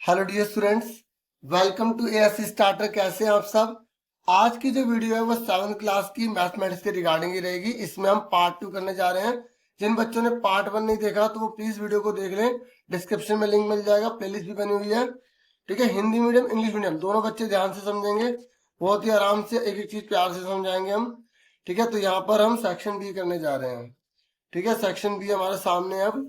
Hello dear students, welcome to ASC starter. कैसे हैं आप सब। आज की जो वीडियो है वो 7th क्लास की मैथमेटिक्स के रिगार्डिंग ही रहेगी। इसमें हम पार्ट 2 करने जा रहे हैं। जिन बच्चों ने पार्ट 1 नहीं देखा तो वो प्लीज वीडियो को देख लें, डिस्क्रिप्शन में लिंक मिल जाएगा, प्लेलिस्ट भी बनी हुई है। ठीक है, हिंदी मीडियम इंग्लिश मीडियम दोनों बच्चे ध्यान से समझेंगे, बहुत ही आराम से एक एक चीज प्यार से समझाएंगे हम। ठीक है, तो यहाँ पर हम सेक्शन बी करने जा रहे हैं। ठीक है, सेक्शन बी हमारे सामने अब।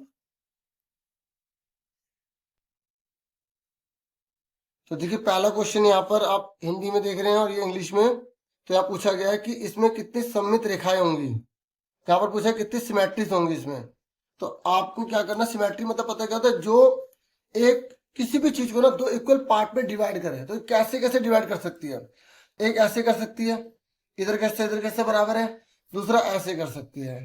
तो देखिए, पहला क्वेश्चन यहाँ पर आप हिंदी में देख रहे हैं और ये इंग्लिश में। तो यहाँ पूछा गया है कि इसमें कितनी सममित रेखाएं होंगी। यहाँ पर पूछा है कितनी सिमेट्रीज होंगी इसमें। तो आपको क्या करना, सिमेट्री मतलब पता क्या होता है, जो एक किसी भी चीज को ना दो इक्वल पार्ट में डिवाइड करे। तो कैसे कैसे डिवाइड कर सकती है, एक ऐसे कर सकती है, इधर कैसे बराबर है, दूसरा ऐसे कर सकती है,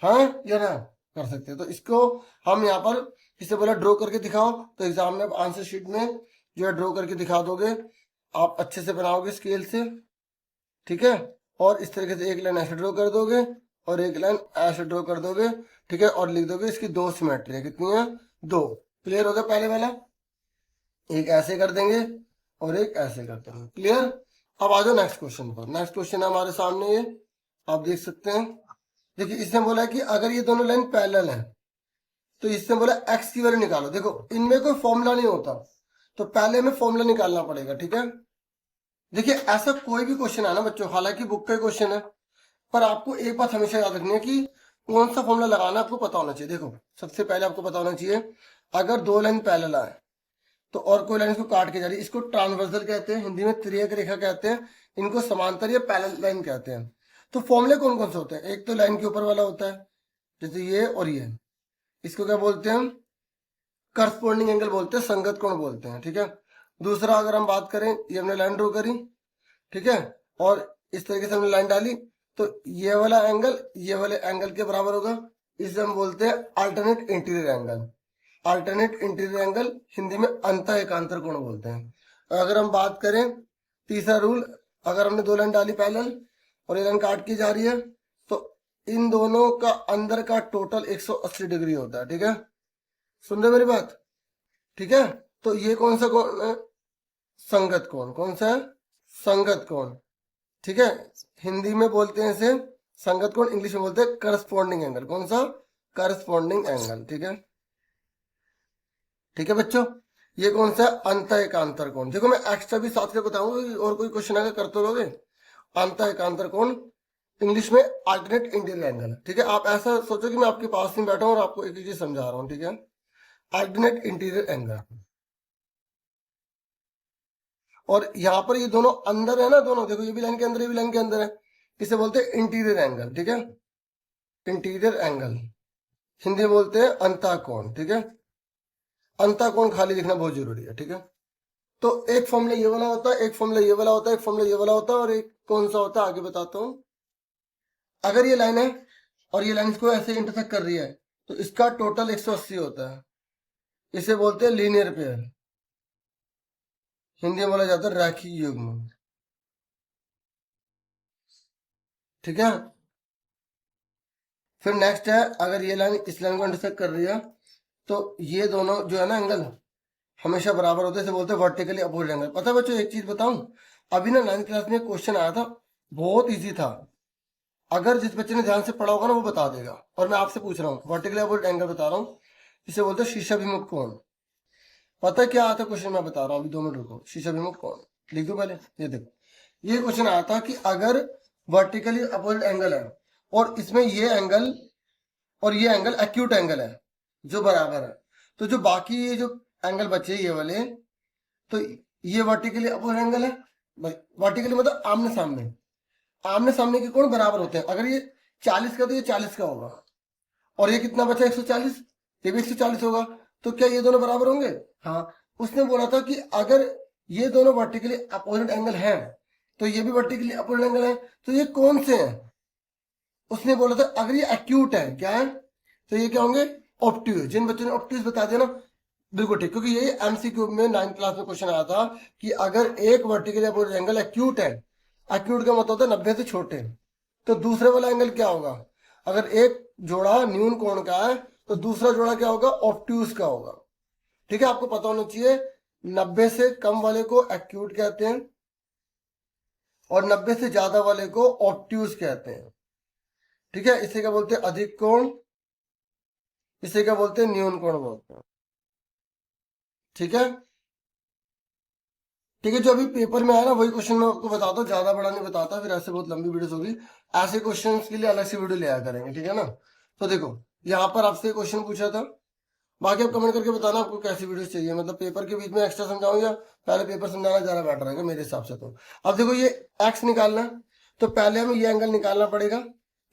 हाँ या ना कर सकते हैं। तो इसको हम यहाँ पर किसे बोला ड्रॉ करके दिखाओ, तो एग्जाम में आंसर शीट में जो है ड्रॉ करके दिखा दोगे, आप अच्छे से बनाओगे स्केल से। ठीक है, और इस तरीके से एक लाइन ऐसे ड्रॉ कर दोगे और एक लाइन ऐसे ड्रॉ कर दोगे। ठीक है, और लिख दोगे इसकी दो सिमेट्री है, कितनी है, दो। क्लियर हो गया पहले वाला, एक ऐसे कर देंगे और एक ऐसे कर देंगे। क्लियर। अब आ जाओ नेक्स्ट क्वेश्चन पर। नेक्स्ट क्वेश्चन है हमारे सामने, ये आप देख सकते हैं। देखिए, इसने बोला है कि अगर ये दोनों लाइन पैरेलल है तो इसने बोला एक्स की वैल्यू निकालो। देखो, इनमें कोई फॉर्मूला नहीं होता, तो पहले हमें फॉर्मूला निकालना पड़ेगा। ठीक है, देखिए ऐसा कोई भी क्वेश्चन है ना बच्चों, हालांकि बुक का क्वेश्चन है, पर आपको एक बात हमेशा याद रखनी है कि कौन सा फॉर्मूला लगाना आपको पता होना चाहिए। देखो, सबसे पहले आपको पता होना चाहिए, अगर दो लाइन पैरेलल है तो और कोई लाइन इसको काट के जा रही है, इसको ट्रांसवर्सल कहते हैं, हिंदी में त्रियक रेखा कहते हैं, इनको समांतर या पैरेलल लाइन कहते हैं। तो फॉर्मूले कौन कौन से होते हैं, एक तो लाइन के ऊपर वाला होता है, जैसे ये और ये, इसको क्या बोलते हैं, करस्पॉन्डिंग एंगल बोलते हैं, संगत कोण बोलते हैं। ठीक है, दूसरा अगर हम बात करें, ये हमने लाइन ड्रॉ करी, ठीक है, और इस तरीके से हमने लाइन डाली, तो ये वाला एंगल ये वाले एंगल के बराबर होगा, इसे हम बोलते हैं alternate interior angle. Alternate interior angle Hindi में अंतः एकांतर कोण बोलते हैं। अगर हम बात करें तीसरा रूल, अगर हमने दो लाइन डाली पैरेलल और ये लाइन काट की जा रही है, तो इन दोनों का अंदर का टोटल 180 डिग्री होता है। ठीक है, सुन रहे मेरी बात। ठीक है, तो ये कौन सा कोण है, संगत कोण। कौन सा है, संगत कोण। ठीक है, हिंदी में बोलते हैं इसे संगत कोण, इंग्लिश में बोलते हैं करस्पॉन्डिंग एंगल। कौन सा, करस्पॉन्डिंग एंगल। ठीक है, ठीक है बच्चों, ये कौन सा, अंतः एकांतर कोण। देखो, मैं एक्स्ट्रा भी साथ में बताऊंगा, और कोई क्वेश्चन आगे कर तो लोगे। अंतः एकांतर कोण इंग्लिश में अल्टरनेट इंटीरियर एंगल। ठीक है, आप ऐसा सोचो कि मैं आपके पास में बैठा हूं और आपको एक चीज समझा रहा हूं। ठीक है, अल्टरनेट इंटीरियर एंगल। और यहाँ पर ये दोनों अंदर है ना, दोनों देखो, ये भी लाइन के अंदर, ये भी लाइन के अंदर है, इसे बोलते हैं इंटीरियर एंगल। ठीक है, इंटीरियर एंगल हिंदी में बोलते हैं अंतः कोण। ठीक है, अंतः कोण खाली लिखना बहुत जरूरी है। ठीक है, तो एक फॉर्मूला ये वाला होता है, एक फॉर्मूला ये वाला होता है, एक फॉर्मूला ये वाला होता है, और एक कौन सा होता है आगे बताता हूं। अगर ये लाइन है और ये लाइन इसको ऐसे इंटरसेक्ट कर रही है, तो इसका टोटल 180 होता है, इसे बोलते हैं लीनियर पेयर, हिंदी में बोला जाता है रैखिक युग्म। ठीक है, फिर नेक्स्ट है, अगर ये लाइन इस लाइन को इंटरसेक्ट कर रही है, तो ये दोनों जो है ना एंगल हमेशा बराबर होते हैं, इसे बोलते हैं वर्टिकली अपोजिट एंगल। पता है बच्चों, एक चीज बताऊं, अभी ना 9th क्लास में क्वेश्चन आया था, बहुत इजी था, अगर जिस बच्चे ने ध्यान से पढ़ा होगा ना वो बता देगा। और मैं आपसे पूछ रहा हूँ, वर्टिकली अपोजिट एंगल बता रहा हूँ, इसे बोलते हैं शीर्षाभिमुख कोण। पता है क्या आता है क्वेश्चन, मैं बता रहा हूँ, अभी 2 मिनट रुको। शीर्षाभिमुख कोण लिख दो पहले, ये देखो, ये क्वेश्चन आया था कि अगर वर्टिकली अपोजिट एंगल है और इसमें ये एंगल और ये एंगल एक्यूट एंगल है जो बराबर है, तो जो बाकी ये जो एंगल बचे ये वाले, तो ये वर्टिकली अपोजिट एंगल है। वर्टिकली मतलब आमने सामने, आमने सामने के कोण बराबर होते हैं। अगर ये 40 का तो ये 40 का होगा, और ये कितना बचा 140, ये भी 140 होगा, तो क्या ये दोनों बराबर होंगे। हाँ, उसने बोला था कि अगर ये दोनों वर्टिकली अपोजिट एंगल हैं तो ये भी वर्टिकली अपोजिट एंगल है, तो ये कौन से हैं। उसने बोला था अगर ये एक्यूट है, क्या है, तो ये क्या होंगे, ऑब्ट्यूज। जिन बच्चों ने ऑब्ट्यूज बता दिया ना, बिल्कुल ठीक, क्योंकि ये एमसीक्यू में 9th क्लास में क्वेश्चन आया था कि अगर एक वर्टिकली अपोजिट एंगल एक्यूट है, एक्यूट का मतलब होता है 90 से छोटे, तो दूसरे वाला एंगल क्या होगा, अगर एक जोड़ा न्यून कोण का है तो दूसरा जोड़ा क्या होगा, ऑब्ट्यूज का होगा। ठीक है, आपको पता होना चाहिए 90 से कम वाले को एक्यूट कहते हैं और 90 से ज्यादा वाले को ऑब्ट्यूज कहते हैं। ठीक है, इसे क्या बोलते हैं? अधिक कोण, इसे क्या बोलते हैं? न्यून कोण बोलते हैं। ठीक है, ठीक है, जो अभी पेपर में आया ना वही क्वेश्चन मैं आपको बताता हूँ, ज्यादा बड़ा नहीं बताता, फिर ऐसे बहुत लंबी वीडियो होगी। ऐसे क्वेश्चन के लिए अलग से वीडियो ले आया करेंगे, ठीक है ना। तो देखो यहाँ पर आपसे क्वेश्चन पूछा था, बाकी आप कमेंट करके बताना आपको कैसी वीडियो चाहिए, मतलब पेपर के बीच में एक्स्ट्रा समझाऊं या पहले पेपर समझाना ज्यादा बेटर रहेगा मेरे हिसाब से। तो अब देखो ये एक्स निकालना है, तो पहले हमें ये एंगल निकालना पड़ेगा,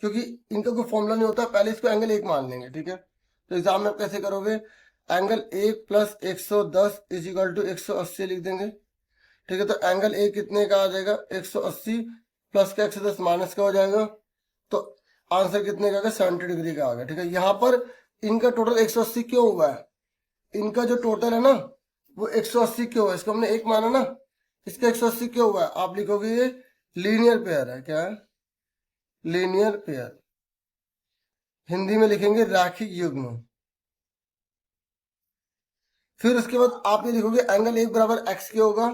क्योंकि इनका कोई फॉर्मूला नहीं होता, पहले इसको एंगल 1 मान लेंगे। ठीक है, तो एग्जाम में आप कैसे करोगे? एंगल 1 प्लस 110 इज इक्वल टू 180 लिख देंगे। ठीक है, तो एंगल ए कितने का आ जाएगा? 180 प्लस का 110 माइनस का हो जाएगा, तो आंसर कितने का आ गया? 70 डिग्री का आ गया। ठीक है, यहाँ पर इनका टोटल 180 क्यों हुआ है? इनका जो टोटल है ना वो 180 क्यों है? इसको हमने 1 माना ना, इसका 180 क्यों हुआ है? आप लिखोगे ये लीनियर पेयर है। क्या है? लीनियर पेयर, हिंदी में लिखेंगे रैखिक युग्म। फिर उसके बाद आप ये लिखोगे एंगल 1 बराबर एक्स क्यों होगा?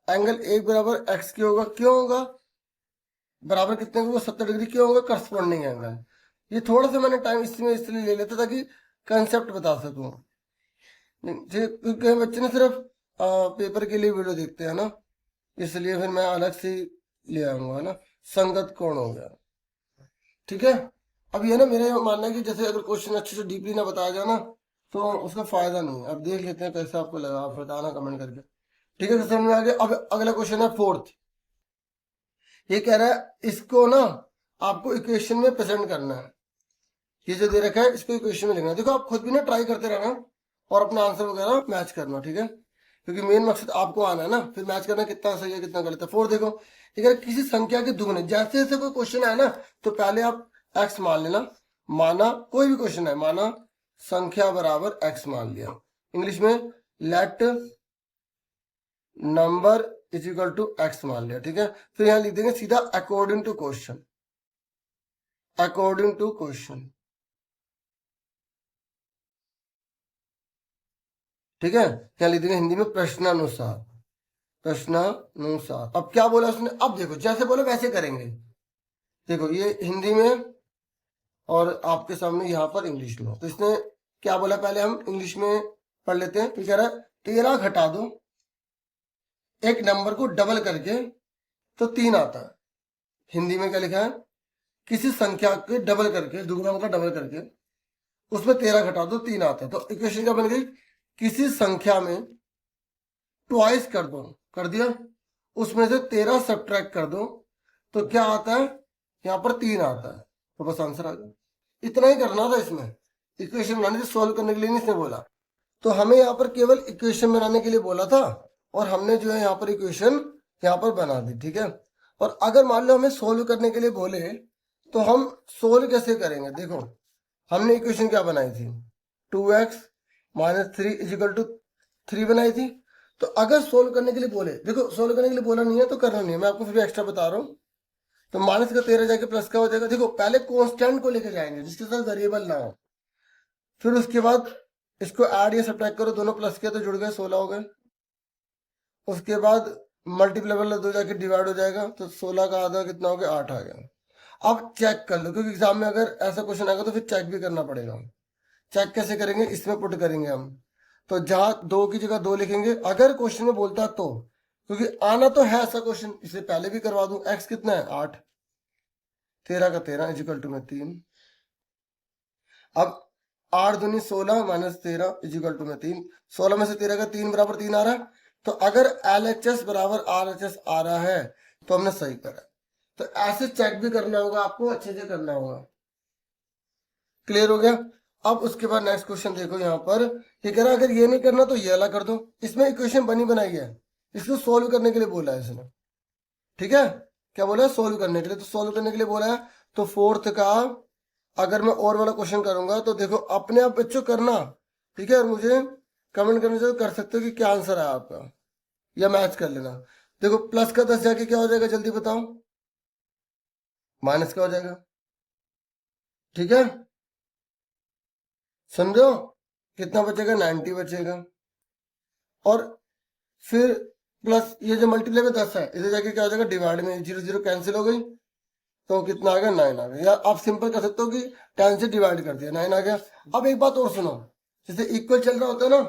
एंगल 1 बराबर एक्स क्यों होगा? क्यों होगा? बराबर कितने को? 70 डिग्री क्यों होगा? Corresponding angle. ये थोड़ा सा मैंने टाइम इसमें इसलिए ले लेता ताकि कंसेप्ट बता सकूं। क्योंकि बच्चे ने सिर्फ पेपर के लिए वीडियो देखते हैं ना, इसलिए फिर मैं अलग से ही ले आऊंगा ना। संगत कौन हो गया? ठीक है, अब ये ना मेरा मानना है कि जैसे अगर क्वेश्चन अच्छे से डीपली ना बताया जाए ना तो उसका फायदा नहीं है। अब देख लेते हैं कैसे आपको लगा, आप बताना कमेंट करके। ठीक है, तो समझ में आ गया। अब अगला क्वेश्चन है फोर्थ। ये कह रहा है इसको ना आपको इक्वेशन में प्रेजेंट करना है। ये जो दे रखा है इसको इक्वेशन में लिखना है। देखो आप खुद भी ना ट्राई करते रहना और अपना आंसर वगैरह मैच करना। ठीक है, क्योंकि मेन मकसद आपको आना है ना, फिर मैच करना कितना सही है कितना गलत है। फोर देखो, अगर किसी संख्या के दुगने, जैसे जैसे कोई क्वेश्चन है ना तो पहले आप एक्स मान लेना। माना कोई भी क्वेश्चन है, माना संख्या बराबर एक्स मान लिया, इंग्लिश में let number is equal to X मान लिया। ठीक है, फिर यहां लिख देंगे सीधा according to question, according to question. ठीक है, क्या लिख देंगे हिंदी में प्रश्नानुसार, प्रश्नानुसार। अब क्या बोला उसने? अब देखो जैसे बोला वैसे करेंगे। देखो ये हिंदी में और आपके सामने यहाँ पर इंग्लिश में। तो इसने क्या बोला? पहले हम इंग्लिश में पढ़ लेते हैं। तो कह रहा है 13 घटा दो एक नंबर को डबल करके तो 3 आता है। हिंदी में क्या लिखा है? किसी संख्या के डबल करके, दुगना मतलब डबल करके, उसमें 13 घटा दो 3 आता है। तो इक्वेशन क्या बन गई? किसी संख्या में ट्वाइस कर दो, कर दिया, उसमें से 13 सब्ट्रैक्ट कर दो तो क्या आता है? यहाँ पर 3 आता है। तो बस आंसर आ गया। इतना ही करना था इसमें, इक्वेशन बनाने से, सॉल्व करने के लिए नहीं इसने बोला। तो हमें यहाँ पर केवल इक्वेशन बनाने के लिए बोला था और हमने जो है यहाँ पर इक्वेशन यहाँ पर बना दी। ठीक है, और अगर मान लो हमें सोल्व करने के लिए बोले तो हम सोल्व कैसे करेंगे? देखो हमने इक्वेशन क्या बनाई थी? 2x माइनस 3 इजिकल टू 3 बनाई थी। तो अगर सोल्व करने के लिए बोले, देखो सोल्व करने के लिए बोला नहीं है तो करना नहीं है, मैं आपको फिर भी एक्स्ट्रा बता रहा हूँ। तो माइनस का 13 जाके प्लस का हो जाएगा। देखो पहले कांस्टेंट को लेकर जाएंगे जिसके साथ वेरिएबल ना हो, फिर उसके बाद इसको ऐड या सब्ट्रैक्ट करो, दोनों प्लस किया तो जुड़ गए 16 हो गए। उसके बाद मल्टीप्लाई दो जाके डिवाइड हो जाएगा, तो 16 का आधा कितना हो गया? 8 आ गया। अब चेक कर लो, क्योंकि एग्जाम में अगर ऐसा क्वेश्चन आएगा तो फिर चेक भी करना पड़ेगा। चेक कैसे करेंगे? इसमें पुट करेंगे हम। तो जहां 2 की जगह 2 लिखेंगे अगर क्वेश्चन में बोलता तो, क्योंकि आना तो है ऐसा क्वेश्चन, इसे पहले भी करवा दूं। एक्स कितना है? 8, 13 का 13 इजिकल टू में 3। अब 8 दूनी 16 माइनस 13 इजिकल टू में 3। 16 में से 13 का 3 बराबर 3 आ रहा है। तो अगर LHS बराबर RHS आ रहा है तो हमने सही करा। तो ऐसे चेक भी करना होगा आपको, अच्छे से करना होगा। क्लियर हो गया? अब उसके बाद नेक्स्ट क्वेश्चन देखो, यहाँ पर ये कह रहा है अगर ये नहीं करना तो ये अलग कर दो। इसमें इक्वेशन बनी बनाई है, इसको सोल्व करने के लिए बोला है इसने। ठीक है, क्या बोला है? सोल्व करने के लिए। तो सोल्व करने के लिए बोला है, तो फोर्थ का अगर मैं और वाला क्वेश्चन करूंगा तो देखो अपने आप बच्चों करना। ठीक है, और मुझे कमेंट करने से कर सकते हो कि क्या आंसर है आपका, या मैच कर लेना। देखो प्लस का 10 जाके क्या हो जाएगा? जल्दी बताओ। माइनस का हो जाएगा। ठीक है, समझो? कितना बचेगा? 90 बचेगा। और फिर प्लस ये जो मल्टीप्लाई में 10 है, इधर जाके क्या हो जाएगा डिवाइड में, 0 0 कैंसिल हो गई, तो कितना आ गया 9 आ गया। या आप सिंपल कर सकते हो कि 10 से डिवाइड कर दिया, 9 आ गया। अब एक बात और सुनो, जैसे इक्वल चल रहा होता है ना,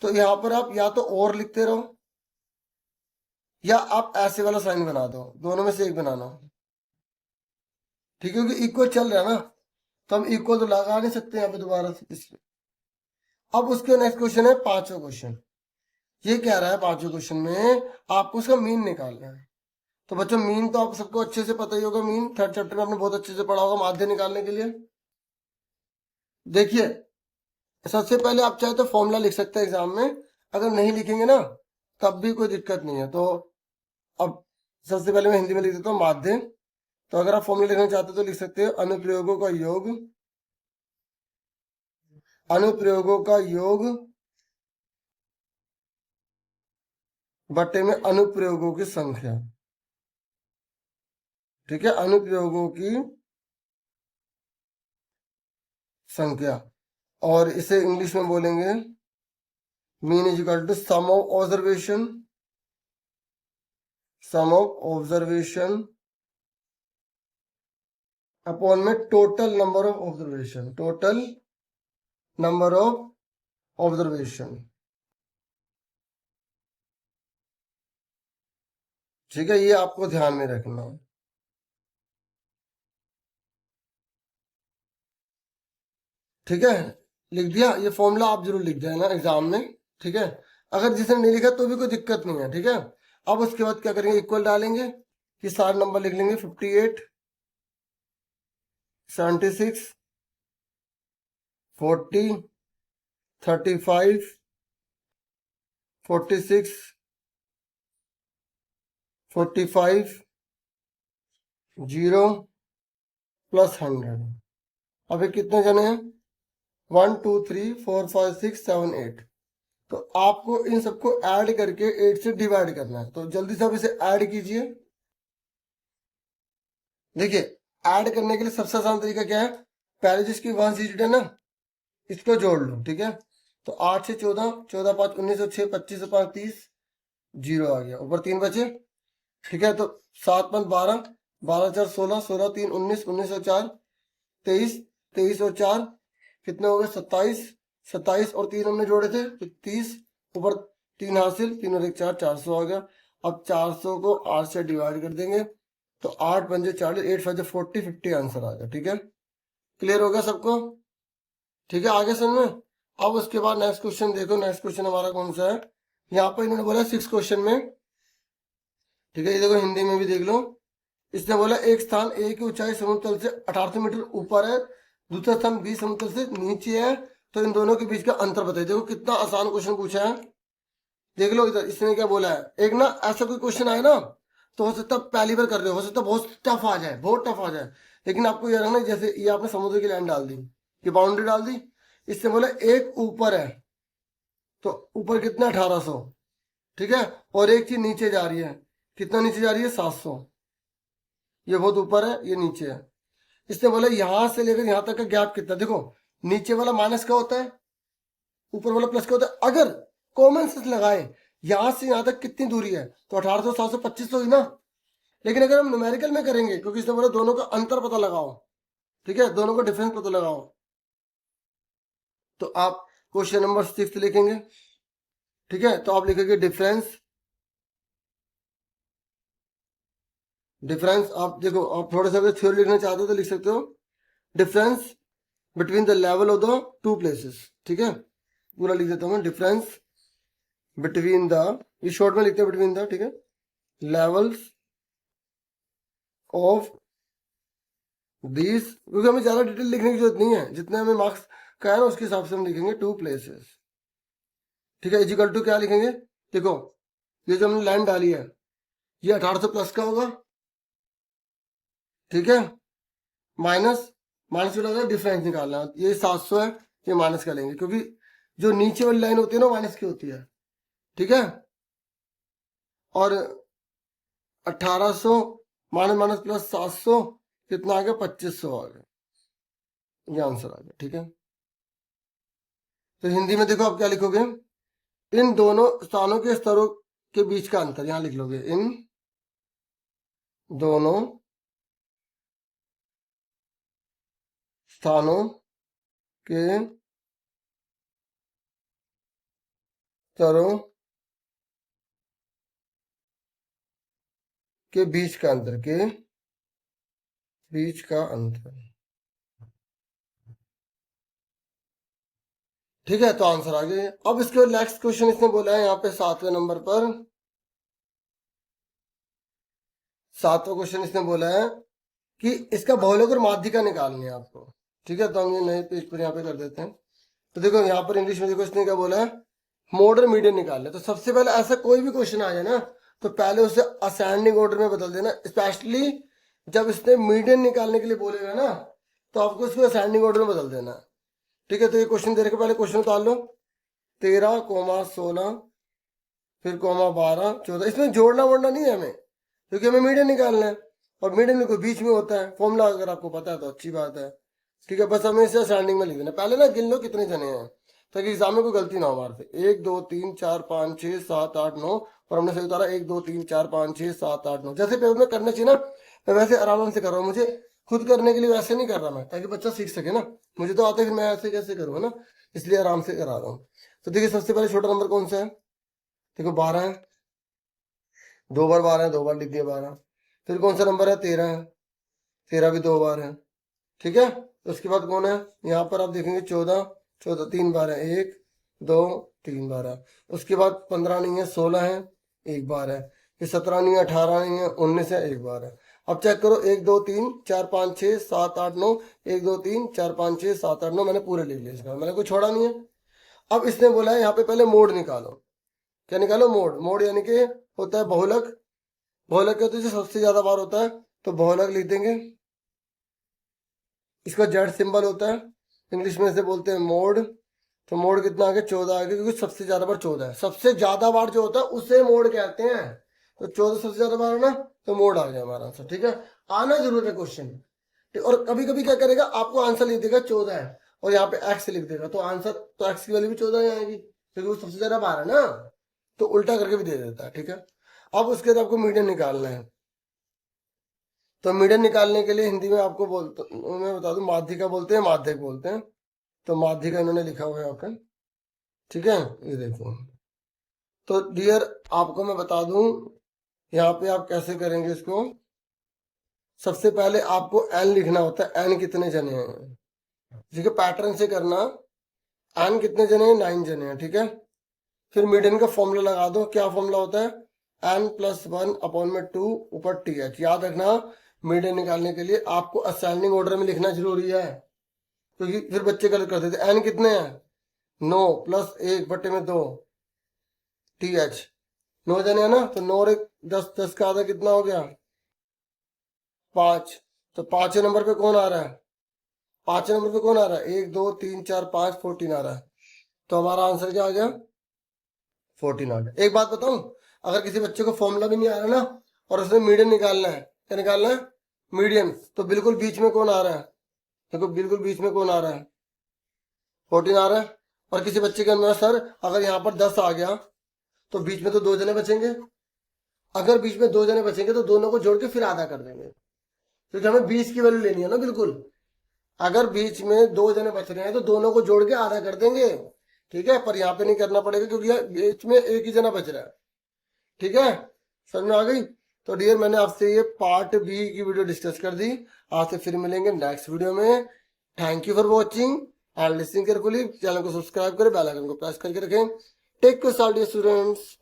तो यहाँ पर आप या तो और लिखते रहो या आप ऐसे वाला साइन बना दो, दोनों में से एक बनाना, ठीक है, क्योंकि इक्वल चल रहा है ना, तो हम इक्वल तो लगा नहीं सकते यहाँ पे दोबारा से, इसलिए। अब उसके नेक्स्ट क्वेश्चन है पांचवा क्वेश्चन। ये कह रहा है पांचवें क्वेश्चन में आपको उसका मीन निकालना है। तो बच्चों मीन तो आप सबको अच्छे से पता ही होगा, मीन थर्ड चैप्टर में आपने बहुत अच्छे से पढ़ा होगा माध्य निकालने के लिए। देखिए सबसे पहले आप चाहे तो फॉर्मूला लिख सकते हैं एग्जाम में, अगर नहीं लिखेंगे ना तब भी कोई दिक्कत नहीं है। तो अब सबसे पहले मैं हिंदी में लिख देता हूँ माध्य। तो अगर आप फॉर्मूला लिखना चाहते हो तो लिख सकते हो अनुप्रयोगों का योग, अनुप्रयोगों का योग बटे में अनुप्रयोगों की संख्या, ठीक है, अनुप्रयोगों की संख्या। और इसे इंग्लिश में बोलेंगे mean is equal to sum of observation, sum of observation upon में total number of observation, total number of observation, ठीक है, ये आपको ध्यान में रखना है। ठीक है, लिख दिया, ये फॉर्मूला आप जरूर लिख देना एग्जाम में, ठीक है। अगर जिसने नहीं लिखा तो भी कोई दिक्कत नहीं है, ठीक है। अब उसके बाद क्या करेंगे, इक्वल डालेंगे कि सारे नंबर लिख लेंगे 58, 76, 40, 35, 46, 45, 0 प्लस 100। अभी कितने जने हैं, 1 2 3 4 5 6 7 8। तो आपको इन सबको ऐड करके 8 से डिवाइड करना है। तो जल्दी से आप इसे ऐड कीजिए। देखिए ऐड करने के लिए सबसे आसान तरीका क्या है, पहले जिसकी 1 डिजिट है ना इसको जोड़ लो, ठीक है। तो 8 से 14, 14 5 19 और 6 25 और 5 30, 0 आ गया, ऊपर 3 बचे, ठीक है। तो 7 5 12, 12 4 16, 16 3 19, 19 और 4 23, 23 और 4 कितने हो गए 27, 27 और 3 हमने जोड़े थे तो 30, ऊपर 3 हासिल, 3 और 1 4, 400 आ गया। अब 400 को 8 से डिवाइड कर देंगे, तो 8 पंजे 40, 8 5 40, 50 आंसर आ गया, ठीक है। क्लियर हो गया सबको, ठीक है, आगे समझ में। अब उसके बाद नेक्स्ट क्वेश्चन देखो, नेक्स्ट क्वेश्चन हमारा कौन सा है, यहाँ पर इन्होंने बोला 6 क्वेश्चन में, ठीक है, ये देखो हिंदी में भी देख लो। इसने बोला एक स्थान ए की ऊंचाई समुद्र तल से 1800 मीटर ऊपर है, दूसरा स्थान बी समुद्र तल से नीचे है, तो इन दोनों के बीच का अंतर बताइए। देखो कितना आसान क्वेश्चन पूछा है, देख लो इधर इसने क्या बोला है। एक ना ऐसा कोई क्वेश्चन आए ना तो हो सकता है पहली बार कर रहे हो सकता है बहुत टफ आ जाए, बहुत टफ आ जाए, लेकिन आपको ये रखना जैसे ये आपने समुद्र की लाइन डाल दी, ये बाउंड्री डाल दी, इससे बोला एक ऊपर है, तो ऊपर कितना 1800, ठीक है, और एक चीज नीचे जा रही है, कितना नीचे जा रही है 700, ये बहुत ऊपर है ये नीचे है। इसने बोला यहां से लेकर यहां तक का गैप कितना, देखो नीचे वाला माइनस का होता है, ऊपर वाला प्लस का होता है। अगर कॉमन सेंस लगाए यहां से यहां तक कितनी दूरी है, तो 1800 700 2500 हुई ना। लेकिन अगर हम न्यूमेरिकल में करेंगे, क्योंकि इसने बोला दोनों का अंतर पता लगाओ, ठीक है, दोनों का डिफरेंस पता लगाओ, तो आप क्वेश्चन नंबर 6 लिखेंगे, ठीक है। तो आप लिखेंगे डिफरेंस, डिफरेंस आप देखो, आप थोड़ा सा अगर थ्योरी लिखना चाहते हो तो लिख सकते हो difference between the level of the two places, ठीक है, पूरा लिख देता हूँ डिफरेंस बिटवीन द, ये शॉर्ट में लिखते हैं बिटवीन द, ठीक है, लेवल्स ऑफ दिस, क्योंकि हमें ज्यादा डिटेल लिखने की जरूरत नहीं है, जितने हमें मार्क्स का है ना उसके हिसाब से हम लिखेंगे टू प्लेसेस, ठीक है। इजिकल टू क्या लिखेंगे, देखो ये जो हमने लाइन डाली है ये 1800 प्लस का होगा, ठीक है, माइनस माइनस वाला डिफरेंस निकालना, ये 700 है, ये माइनस का लेंगे, क्योंकि जो नीचे वाली लाइन होती है ना माइनस की होती है, ठीक है। और 1800 माइनस माइनस प्लस 700 कितना आ गया 2500 आ गया, ये आंसर आ गया, ठीक है। तो हिंदी में देखो आप क्या लिखोगे, इन दोनों स्थानों के स्तरों के बीच का अंतर, यहां लिख लोगे इन दोनों स्थानों के स्तरों के बीच का अंतर, के बीच का अंतर। ठीक है, तो आंसर आ गया। अब इसके नेक्स्ट क्वेश्चन इसने बोला है यहाँ पे 7वें नंबर पर, 7वां क्वेश्चन इसने बोला है कि इसका बहुलक और माध्यिका निकालनी है आपको। ठीक है, तो हम ये नए पेज पर यहाँ पे कर देते हैं। तो देखो यहाँ पर इंग्लिश में देखो इसने क्या बोला है, मोड और मीडियन निकालना है। तो सबसे पहले ऐसा कोई भी क्वेश्चन आ जाए ना, तो पहले उसे असेंडिंग ऑर्डर में बदल देना। स्पेशली जब इसने मीडियन निकालने के लिए बोलेगा ना, तो आपको उसको असेंडिंग ऑर्डर में बदल देना। ठीक है, तो ये क्वेश्चन दे रखे, पहले क्वेश्चन उतार लो। 13, 16, फिर 12, 14। इसमें जोड़ना वोड़ना नहीं है हमें, क्योंकि हमें मीडियन निकालना है, और मीडियन में कोई बीच में होता है। फॉर्मूला अगर आपको पता है तो अच्छी बात है। ठीक है, बस हमें इसे असेंडिंग में लिख देना। पहले ना गिन लो कितने जने हैं, ताकि एग्जाम में कोई गलती ना हो हमारे से। 1 2 3 4 5 6 7 8 9, और हमने सही उतारा 1 2 3 4 5 6 7 8 9। जैसे पेपर में करना चाहिए ना, मैं वैसे आराम से कर रहा हूँ। मुझे खुद करने के लिए वैसे नहीं कर रहा मैं, ताकि बच्चा सीख सके ना। मुझे तो आते फिर मैं ऐसे कैसे करूँगा ना, इसलिए आराम से करा रहा हूँ। तो देखिए सबसे पहले छोटा नंबर कौन सा है, देखो 12 है। 2 बार 12 है, 2 बार लिख दिया 12। फिर कौन सा नंबर है, 13 है। 13 भी 2 बार है। ठीक है, तो उसके बाद कौन है, यहाँ पर आप देखेंगे 14, 14 3 बार है, 1 2 3 बार है। उसके बाद 15 नहीं है, 16 है, 1 बार है। फिर 17 नहीं है, 18 नहीं है, 19 है, 1 बार है। अब चेक करो, 1 2 3 4 5 6 7 8 9, 1 2 3 4 5 6 7 8 9, मैंने पूरे लिख लिया इसका, मैंने कोई छोड़ा नहीं है। अब इसने बोला है यहाँ पे पहले मोड निकालो। क्या निकालो, मोड। मोड यानी कि होता है बहुलक। बहुलक क्या होता है, सबसे ज्यादा बार होता है, तो बहुलक लिख देंगे। इसका जेड सिंबल होता है, इंग्लिश में इसे बोलते हैं मोड। तो मोड कितना आ गया, 14 आ गया, क्योंकि सबसे ज्यादा बार 14 है। सबसे ज्यादा बार जो होता है उसे मोड कहते हैं। तो 14 सबसे ज्यादा बार है ना, तो मोड आ गया हमारा आंसर। ठीक है, आना जरूर है क्वेश्चन। और कभी कभी क्या करेगा, आपको आंसर लिख देगा 14 है, और यहाँ पे एक्स लिख देगा, तो आंसर तो एक्स की वैल्यू भी 14 ही आएगी, क्योंकि वो सबसे ज्यादा बार है ना। तो उल्टा करके भी दे देता है। ठीक है, अब उसके बाद आपको मीडियन निकालना है। तो मीडियन निकालने के लिए हिंदी में आपको मैं बता दूं, माध्यिका बोलते हैं, माध्यक बोलते हैं। तो माध्यिका इन्होंने लिखा हुआ है यहाँ पे। ठीक है, ये देखो। तो डियर आपको मैं बता दूं, यहाँ पे आप कैसे करेंगे इसको। सबसे पहले आपको एन लिखना होता है, एन कितने जने हैं। ठीक है, पैटर्न से करना। एन कितने जने हैं, 9 जने हैं। ठीक है, फिर मीडियन का फॉर्मूला लगा दो। क्या फॉर्मूला होता है, n+1/2 ऊपर TH। याद रखना, मीडियन निकालने के लिए आपको असेंडिंग ऑर्डर में लिखना जरूरी है, क्योंकि फिर बच्चे गलत कर देते। n कितने हैं, 9 + 1/2 TH। 9 जने है ना, तो 9 और 1 10, 10 का आधा कितना हो गया, 5। तो 5वें नंबर पे कौन आ रहा है, 5वें नंबर पे कौन आ रहा है, 1 2 3 4 5 14 आ रहा है। तो हमारा आंसर क्या आ गया, 14 आ गया। एक बात बताऊं, अगर किसी बच्चे को फॉर्मूला भी नहीं आ रहा ना, और उसने मीडियन निकालना है, क्या निकालना है, मीडियन, तो बिल्कुल बीच में कौन आ रहा है, देखो बिल्कुल बीच में कौन आ रहा है, 14 आ रहा है। और किसी बच्चे के अंदर सर अगर यहाँ पर 10 आ गया, तो बीच में तो 2 जने बचेंगे। अगर बीच में 2 जने बचेंगे, तो दोनों को जोड़ के फिर आधा कर देंगे, क्योंकि हमें 20 की वैल्यू लेनी है ना। बिल्कुल, अगर बीच में 2 जने बच रहे हैं, तो दोनों को जोड़ के आधा कर देंगे। ठीक है, पर यहाँ पे नहीं करना पड़ेगा, क्योंकि बीच में एक ही जना बच रहा है। ठीक है, समझ में आ गई। तो डियर मैंने आपसे ये पार्ट बी की वीडियो डिस्कस कर दी। आज से फिर मिलेंगे नेक्स्ट वीडियो में। Thank you for watching and listening carefully. Channel को सब्सक्राइब करें, बेल आइकन को प्रेस करके रखें। Take care students.